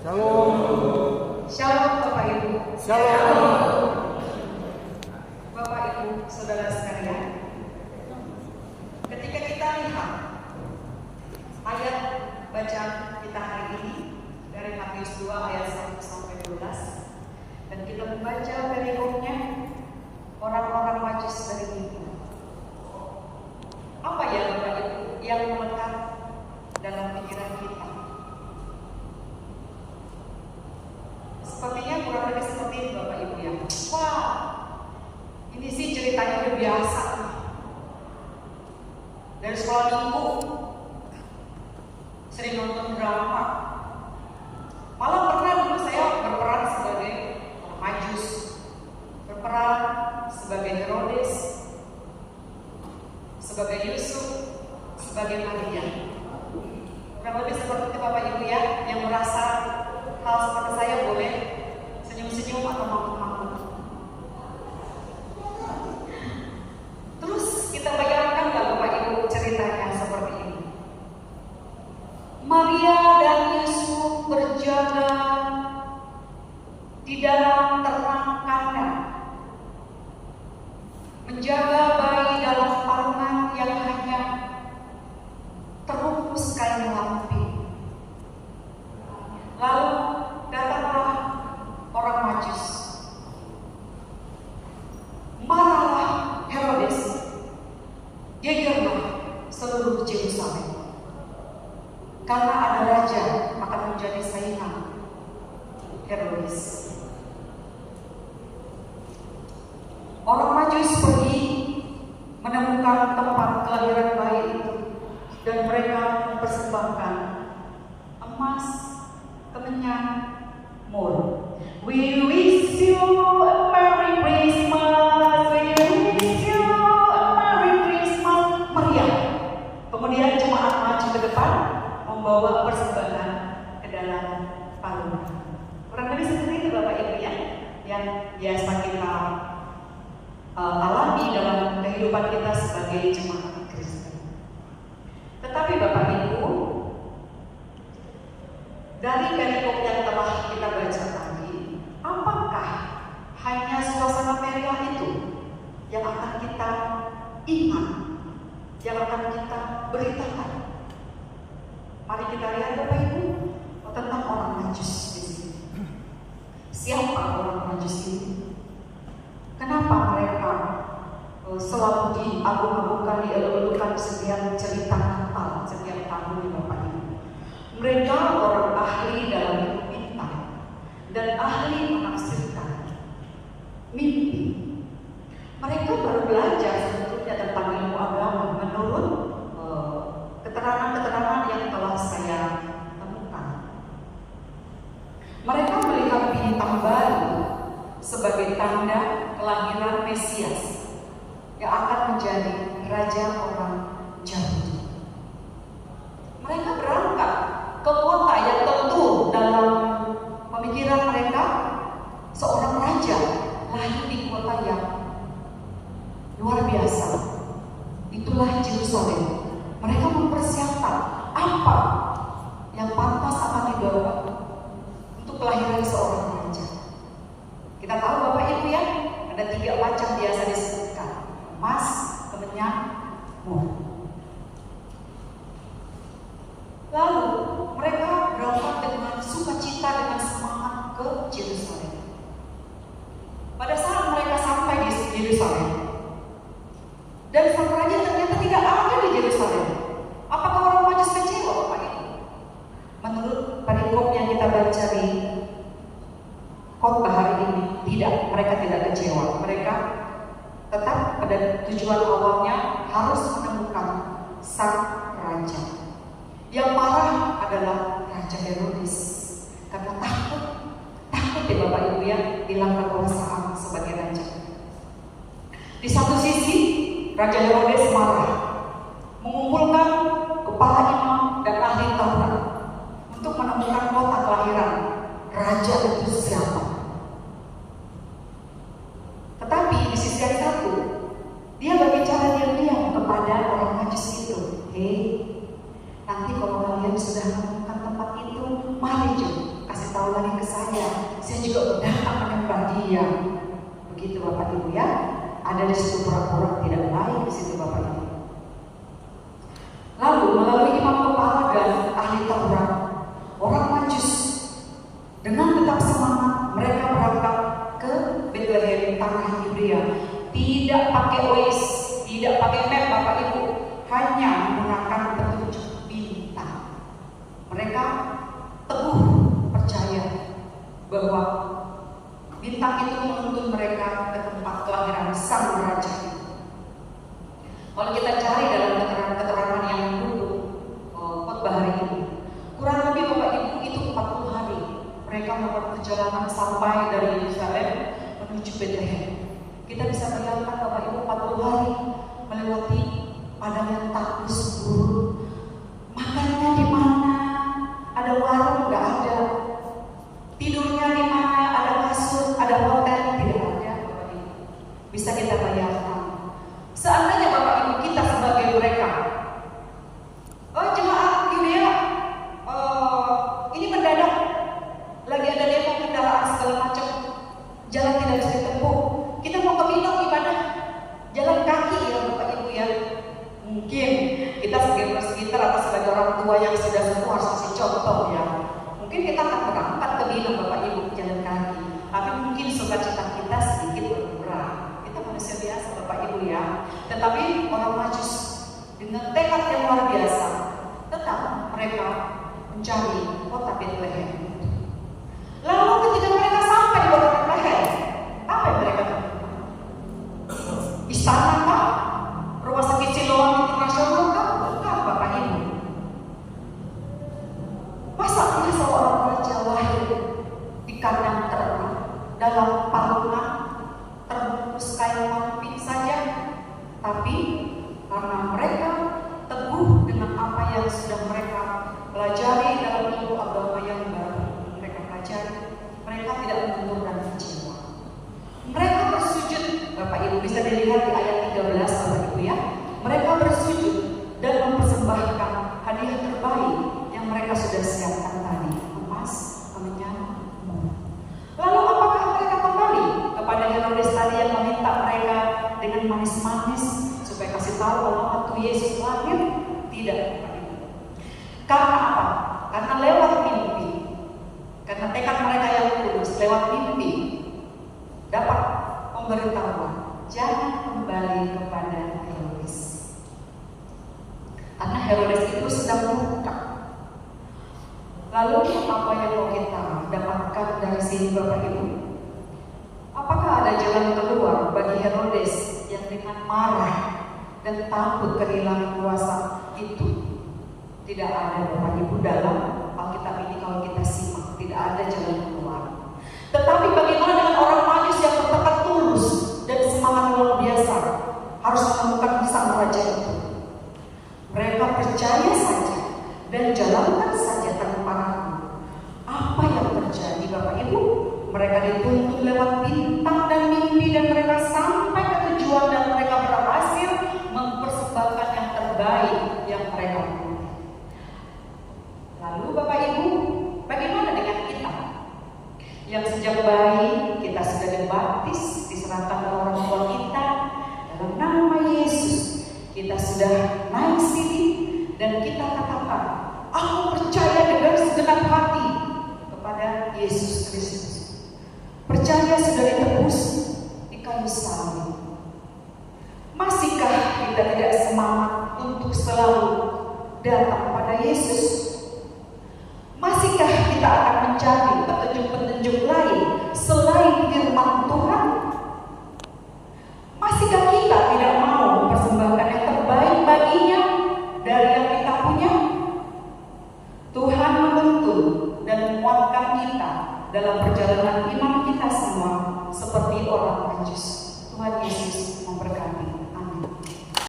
Shalom. Shalom Bapak Ibu. Shalom. Bapak Ibu, saudara sekalian, ketika kita lihat ayat bacaan kita hari ini dari Matius 2 ayat 1 sampai 12, dan kita membaca perikopnya orang-orang Majus dari Minggu. Apa ya Bapak Ibu yang melekat dalam pikiran kita? Sepertinya kurang lebih seperti ini Bapak Ibu ya. Wah, ini sih ceritanya udah biasa. Dari sekolah minggu sering nonton drama. Malah pernah dulu saya berperan sebagai Majus, berperan sebagai Herodes, sebagai Yusuf, sebagai Maria. Kurang lebih seperti itu Bapak Ibu ya, yang merasa hal seperti saya boleh senyum-senyum atau mampu-mampu. Terus kita bayangkan nggak Bapak Ibu ceritanya seperti ini. Maria dan Yusuf berjaga di dalam terang kandang, menjaga bayi dalam palungan yang hanya terbungkus kain lampi. Lalu datanglah orang Majus. Marahlah Herodes, gegerlah seluruh Yerusalem, karena ada raja akan menjadi saingan Herodes. Orang Majus pergi menemukan tempat kelahiran bayi itu, dan mereka mempersembahkan emas, kemenyan, mur. We wish you a Merry Christmas. We wish you a Merry Christmas. Meriah. Kemudian jemaat maju ke depan membawa persembahan ke dalam palungan. Kurang lebih seperti itu Bapak Ibu ya, yang biasa kita alami dalam kehidupan kita sebagai jemaat Kristen. Tetapi Bapak Ibu, dari perikop yang telah kita baca tadi, apakah hanya suasana meriah itu yang akan kita ingat, yang akan kita beritakan? Mari kita lihat Bapak Ibu tentang orang Majus di sini. Siapa orang Majus ini? Kenapa mereka selalu diagung-agungkan, dielulukan setiap cerita Natal, setiap tahun Bapak Ibu? Mereka orang ahli dalam ilmu bintang dan ahli menafsirkan mimpi. Mereka baru belajar sebetulnya tentang ilmu agama menurut keterangan-keterangan yang telah saya temukan. Mereka melihat bintang baru sebagai tanda kelahiran Mesias yang akan menjadi raja orang Yahudi. Mereka berangkat ke kota yang tentu dalam pemikiran mereka seorang raja lahir di kota yang luar biasa. Itulah Yerusalem. Mereka mempersiapkan apa yang pantas akan dibawa untuk kelahiran seorang raja. Kita tahu Bapak Ibu ya, ada 3 macam biasa disebutkan: emas, kemenyan, mur. Lalu mereka berangkat dengan sukacita, dengan semangat ke Yerusalem. Pada saat mereka sampai di Yerusalem, dan sang raja ternyata tidak ada di Yerusalem. Apakah orang Majus kecewa Bapak Ibu? Menurut perikop yang kita baca di khotbah hari ini, tidak, mereka tidak kecewa. Mereka tetap pada tujuan awalnya, harus menemukan sang raja. Yang marah adalah Raja Herodes, karena takut ya Bapak Ibu ya, hilang kekuasaan sebagai raja. Di satu sisi Raja Herodes marah, mengumpulkan kepala imam dan ahli Taurat untuk menemukan kota kelahiran raja itu siapa. Tetapi di sisi yang satu, dia berbicara diam-diam kepada orang Majus itu. Hei, nanti kalau kalian sudah menemukan tempat itu, mari kasih tahu kau lari ke saya juga datang menyembah Dia. Begitu Bapak Ibu ya. Ada di situ pura-pura tidak baik di situ Bapak Ibu. Lalu melalui imam kepala dan ahli Taurat, orang Majus dengan tetap semangat mereka berangkat ke Bethlehem tanah Yudea. Tidak pakai Waze, tidak pakai map Bapak Ibu, hanya menggunakan petunjuk bintang. Mereka teguh percaya bahwa bintang itu menuntun mereka ke tempat kelahiran sang raja. Kalau kita cari dalam keterangan yang dulu khotbah hari ini, kurang lebih Bapak Ibu itu 40 hari mereka melakukan perjalanan sampai dari Yerusalem menuju Bethlehem. Kita bisa bayangkan Bapak Ibu 40 hari melewati padang yang tak subur. Makannya di mana? Ada warung nggak ada? Tidurnya di mana? Ada kasur? Ada hotel? Tidak ada Bapak Ibu. Bisa kita bayangkan. Seandainya Bapak Ibu kita sebagai mereka, jemaat Yudea, ini mendadak lagi ada demo kendaraan segala macam, jalan tidak bisa ditempuh. Kita mau ke Minang ibadah, jalan kaki ya Bapak Ibu ya. Mungkin kita sebagai sekitar atau sebagai orang tua yang sudah semua harus kasih contoh ya. Mungkin kita akan berangkat ke Minang Bapak Ibu jalan kaki, tapi mungkin sukacita kita sedikit berkurang. Kita manusia biasa Bapak Ibu ya. Tetapi orang Majus dengan tekad yang luar biasa, tetap mereka mencari kota Bethlehem. Lalu ketika mereka sampai di kota Bethlehem, apa yang mereka temukan? Istana kah? Rumah sakit Siloam Internasional kah? Bukan Bapak Ibu. Masa ini seorang raja lahir di kandang ternak dalam palungan terbungkus kain mamping saja? Tapi karena mereka teguh dengan apa yang sudah mereka pelajari dalam ilmu agama yang baru mereka pelajari, mereka tidak menundukkan kecewa. Mereka bersujud, Bapak Ibu bisa dilihat di ayat 13 Bapak Ibu ya. Mereka bersujud dan mempersembahkan hadiah terbaik yang mereka sudah siapkan tadi, emas, kemenyan, emas. Lalu apakah mereka kembali kepada Herodes tadi yang meminta mereka dengan manis-manis supaya kasih tahu kalau waktu Yesus lahir? Tidak Bapak Ibu. Karena apa? Karena lewat mimpi, karena tekad mereka yang tulus, lewat mimpi dapat pemberitahuan, jangan kembali kepada Herodes. Karena Herodes itu sedang murka. Lalu apa yang mau kita dapatkan dari sini Bapak Ibu? Apakah ada jalan keluar bagi Herodes yang dengan marah dan takut kehilangan kuasa itu? Tidak ada Bapak Ibu dalam Alkitab ini kalau kita simak, tidak ada jalan keluar. Tetapi bagaimana dengan orang Majus yang bertekad tulus dan semangat luar biasa harus menemukan sang raja itu? Mereka percaya saja dan jalankan saja tanpa ragu. Apa yang terjadi Bapak Ibu? Mereka dituntun lewat bintang dan mimpi dan mereka sampai ke tujuan dan mereka berhasil mempersembahkan yang terbaik yang mereka punya. Lalu Bapak Ibu, bagaimana dengan kita? Yang sejak bayi kita sudah dibaptis, diserahkan oleh orang tua kita dalam nama Yesus. Kita sudah naik sini dan kita katakan, aku percaya dengan segenap hati kepada Yesus Kristus. Percaya sudah ditebus di kayu salib. Masihkah kita tidak semangat untuk selalu datang pada Yesus? Masihkah kita akan mencari petunjuk-petunjuk lain selain firman Tuhan? Masihkah kita tidak mau mempersembahkan yang terbaik baginya dari yang kita punya? Tuhan menuntun dan menguatkan kita dalam perjalanan iman kita semua seperti orang Majus. Tuhan Yesus memberkati.